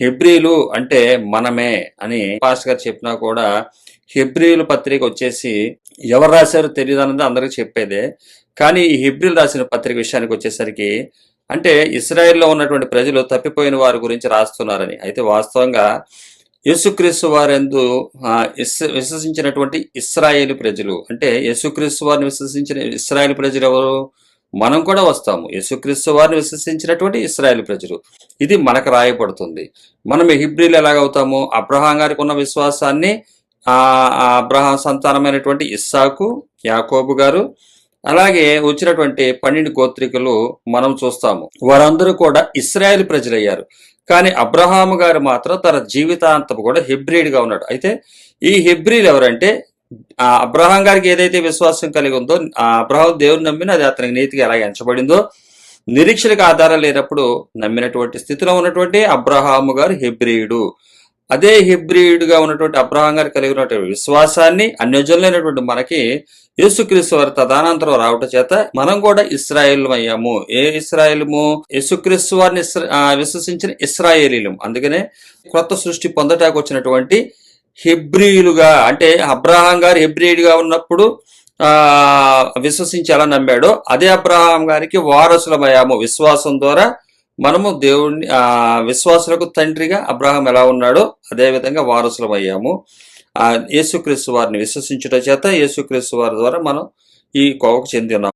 హెబ్రీలు అంటే మనమే అని పాస్టర్ గారు చెప్పినా కూడా హెబ్రీలు పత్రిక వచ్చేసి ఎవరు రాశారో తెలియదు అన్నది అందరికీ చెప్పేదే. కానీ ఈ హెబ్రీలు రాసిన పత్రిక విషయానికి వచ్చేసరికి అంటే ఇస్రాయేల్లో ఉన్నటువంటి ప్రజలు తప్పిపోయిన వారి గురించి రాస్తున్నారని. అయితే వాస్తవంగా యేసుక్రీస్తు వారందు విశ్వసించినటువంటి ఇశ్రాయేలు ప్రజలు, అంటే యేసుక్రీస్తు వారిని విశ్వసించిన ఇశ్రాయేలు ప్రజలు ఎవరు? మనం కూడా వస్తాము. యేసుక్రీస్తు వారిని విశ్వసించినటువంటి ఇశ్రాయేలు ప్రజలు. ఇది మనకు రాయబడుతుంది. మనం హెబ్రీలు ఎలాగవుతాము? అబ్రహాం గారికి ఉన్న విశ్వాసాన్ని అబ్రహాం సంతానమైనటువంటి ఇస్సాకు, యాకోబు గారు, అలాగే వచ్చినటువంటి 12 గోత్రికులు మనం చూస్తాము. వారందరూ కూడా ఇశ్రాయేలు ప్రజలయ్యారు. కానీ అబ్రహాము గారు మాత్రం తన జీవితాంతం కూడా హెబ్రీడ్గా ఉన్నాడు. అయితే ఈ హెబ్రీలు ఎవరంటే అబ్రహాం గారికి ఏదైతే విశ్వాసం కలిగి ఉందో, అబ్రహాం దేవుని నమ్మిన అది అతనికి నీతిగా ఎలా ఎంచబడిందో, నిరీక్షలకు ఆధారం లేనప్పుడు నమ్మినటువంటి స్థితిలో ఉన్నటువంటి అబ్రహాము గారు హెబ్రీయుడు. అదే హెబ్రీయుడుగా ఉన్నటువంటి అబ్రహాం గారు కలిగి ఉన్నటువంటి విశ్వాసాన్ని అన్యజనులైనటువంటి మనకి యేసుక్రీస్తు వారి తదనంతరం రావటం చేత మనం కూడా ఇశ్రాయేలు అయ్యాము. ఏ ఇశ్రాయేలుము? యేసుక్రీస్తు వారిని విశ్వసించిన ఇశ్రాయేలీలం. అందుకనే కొత్త సృష్టి పొందటానికి వచ్చినటువంటి హెబ్రీయులుగా, అంటే అబ్రహాం గారు హెబ్రీయుడిగా ఉన్నప్పుడు విశ్వసించి ఎలా నమ్మాడో అదే అబ్రహాం గారికి వారసులమయ్యాము. విశ్వాసం ద్వారా మనము దేవుడిని విశ్వాసులకు తండ్రిగా అబ్రహాం ఎలా ఉన్నాడో అదే విధంగా వారసులమయ్యాము. యేసుక్రీస్తు వారిని విశ్వసించుట చేత యేసుక్రీస్తు వారి ద్వారా మనం ఈ కోవకు చెంది ఉన్నాం.